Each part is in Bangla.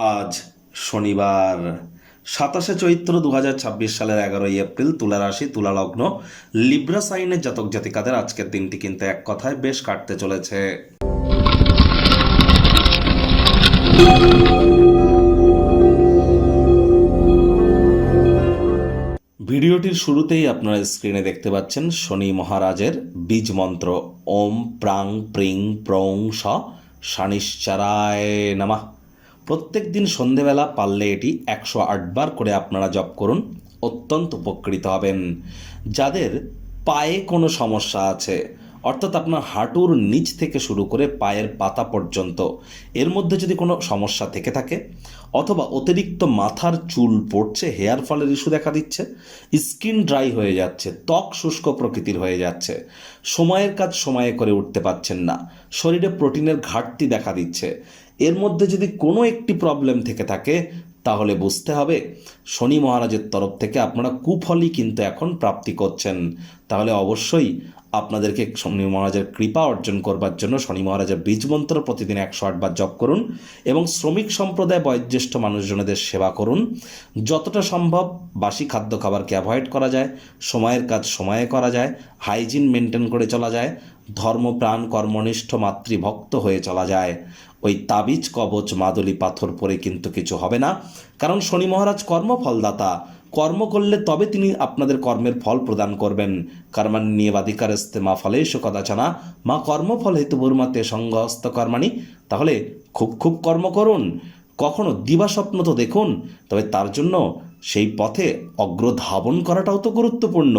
আজ শনিবার 27 চৈত্র 2026 সালের 11 এপ্রিল, তুলা রাশি, তুলা লগ্ন, লিব্রা সাইনের জাতক জাতিকাদের আজকের দিনটি কিন্তু এক কথায় বেশ কাটতে চলেছে। ভিডিওটির শুরুতেই আপনারা স্ক্রিনে দেখতে পাচ্ছেন শনি মহারাজের বীজ মন্ত্র ওম প্রাং প্রিং প্রং স শানিশ্চারায় নমঃ। প্রত্যেক দিন সন্ধেবেলা পারলে এটি 108 বার করে আপনারা জপ করুন, অত্যন্ত উপকৃত হবেন। যাদের পায়ে কোনো সমস্যা আছে, অর্থাৎ আপনার হাঁটুর নিচ থেকে শুরু করে পায়ের পাতা পর্যন্ত এর মধ্যে যদি কোনো সমস্যা থেকে থাকে, অথবা অতিরিক্ত মাথার চুল পড়ছে, হেয়ার ফলের ইস্যু দেখা দিচ্ছে, স্কিন ড্রাই হয়ে যাচ্ছে, ত্বক শুষ্ক প্রকৃতির হয়ে যাচ্ছে, সময়ের কাজ সময়ে করে উঠতে পারছেন না, শরীরে প্রোটিনের ঘাটতি দেখা দিচ্ছে, এর মধ্যে যদি কোনো একটি প্রবলেম থেকে থাকে, তাহলে বুঝতে হবে শনি মহারাজের তরফ থেকে আপনারা কুফলই কিন্তু এখন প্রাপ্তি করছেন। তাহলে অবশ্যই আপনাদেরকে শনি মহারাজের কৃপা অর্জন করবার জন্য শনি মহারাজের বীজ মন্ত্র প্রতিদিন 108 বার জপ করুন এবং শ্রমিক সম্প্রদায় বয়োজ্যেষ্ঠ মানুষজনদের সেবা করুন। যতটা সম্ভব বাসি খাদ্য খাবারকে অ্যাভয়েড করা যায়, সময়ের কাজ সময়ে করা যায়, হাইজিন মেনটেন করে চলা যায়, ধর্মপ্রাণ কর্মনিষ্ঠ মাতৃভক্ত হয়ে চলা যায়। ওই তাবিজ কবচ মাদুলি পাথর পরে কিন্তু কিছু হবে না, কারণ শনি মহারাজ কর্মফলদাতা। কর্ম করলে তবে তিনি আপনাদের কর্মের ফল প্রদান করবেন। কর্মাণ্যেবাধিকারস্তে মা ফলেষু কদাচনা মা কর্মফল হেতু বুর্মাতে সঙ্গহস্ত কর্মাণি। তাহলে খুব কর্ম করুন, কখনো দিবাস্বপ্ন তো দেখুন, তবে তার জন্য সেই পথে অগ্রধাবন করাটাও তো গুরুত্বপূর্ণ।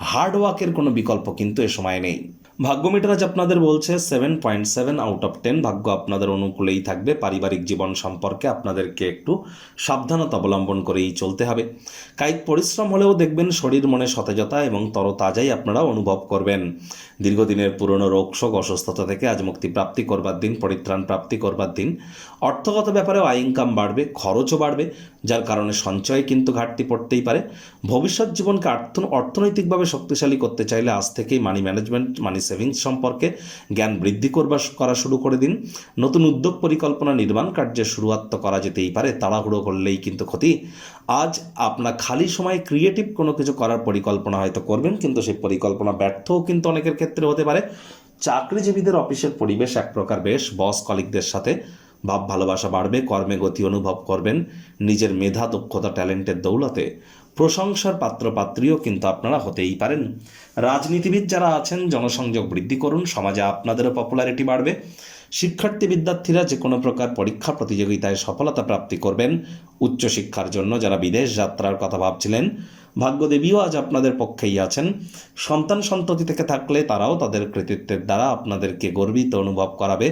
হার্ডওয়ার্কের কোনো বিকল্প কিন্তু এ সময় নেই। ভাগ্য মিটার আজ আপনাদের বলছে 7.7 আউট অফ 10। ভাগ্য আপনাদের অনুকূলেই থাকবে। পারিবারিক জীবন সম্পর্কে আপনাদেরকে একটু সাবধানতা অবলম্বন করেই চলতে হবে। কায়িক পরিশ্রম হলেও দেখবেন শরীর মনে সতেজতা এবং তরতাজাই আপনারা অনুভব করবেন। দীর্ঘদিনের পুরনো রোগ শোক অসুস্থতা থেকে আজ মুক্তি প্রাপ্তি করবার দিন, পরিত্রাণ প্রাপ্তি করবার দিন। অর্থগত ব্যাপারেও আয় ইনকাম বাড়বে, খরচও বাড়বে, যার কারণে সঞ্চয়ে কিন্তু ঘাটতি পড়তেই পারে। ভবিষ্যৎ জীবনকে অর্থনৈতিকভাবে শক্তিশালী করতে চাইলে আজ থেকেই মানি ম্যানেজমেন্ট, মানি সেভিংস সম্পর্কে জ্ঞান বৃদ্ধি করা শুরু করে দিন। নতুন উদ্যোগ পরিকল্পনা নির্মাণ কার্যের শুরুয়াত তো করা যেতেই পারে, তাড়াহুড়ো করলেই কিন্তু ক্ষতি। আজ আপনার খালি সময় ক্রিয়েটিভ কোনো কিছু করার পরিকল্পনা হয়তো করবেন, কিন্তু সেই পরিকল্পনা ব্যর্থও কিন্তু অনেকের ক্ষেত্রে হতে পারে। চাকরিজীবীদের অফিসের পরিবেশ এক প্রকার বেশ, বস কলিগদের সাথে ভাব ভালোবাসা বাড়বে, কর্মে গতি অনুভব করবেন। নিজের মেধা দক্ষতা ট্যালেন্টের দৌলতে প্রশংসার পাত্রপাত্রীও কিন্তু আপনারা হতেই পারেন। রাজনীতিবিদ যারা আছেন, জনসংযোগ বৃদ্ধি করুন, সমাজে আপনাদেরও পপুলারিটি বাড়বে। শিক্ষার্থী বিদ্যার্থীরা যে কোনো প্রকার পরীক্ষা প্রতিযোগিতায় সফলতা প্রাপ্তি করবেন। উচ্চশিক্ষার জন্য যারা বিদেশ যাত্রার কথা ভাবছিলেন, ভাগ্যদেবীও আজ আপনাদের পক্ষেই আছেন। সন্তান সন্ততি থেকে থাকলে তারাও তাদের কৃতিত্বের দ্বারা আপনাদেরকে গর্বিত অনুভব করাবে।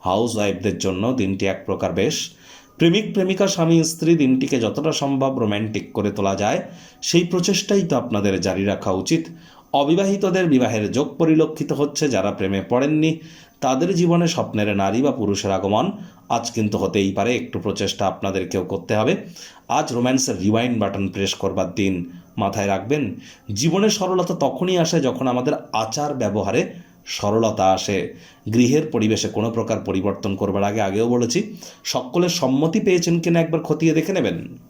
হাউস ওয়াইফদের জন্য দিনটি এক প্রকার বেশ। প্রেমিক প্রেমিকা স্বামী স্ত্রী দিনটিকে যতটা সম্ভব রোম্যান্টিক করে তোলা যায়, সেই প্রচেষ্টাই তো আপনাদের জারি রাখা উচিত। অবিবাহিতদের বিবাহের যোগ পরিলক্ষিত হচ্ছে। যারা প্রেমে পড়েননি তাদের জীবনে স্বপ্নের নারী বা পুরুষের আগমন আজ কিন্তু হতেই পারে। একটু প্রচেষ্টা আপনাদেরকেও করতে হবে। আজ রোম্যান্সের রিওয়াইন্ড বাটন প্রেস করবার দিন। মাথায় রাখবেন, জীবনে সরলতা তখনই আসে যখন আমাদের আচার ব্যবহারে সরলতা আসে। গৃহের পরিবেশে কোনো প্রকার পরিবর্তন করবার আগেও বলেছি, সকলের সম্মতি পেয়েছেন কিনা একবার খতিয়ে দেখে নেবেন।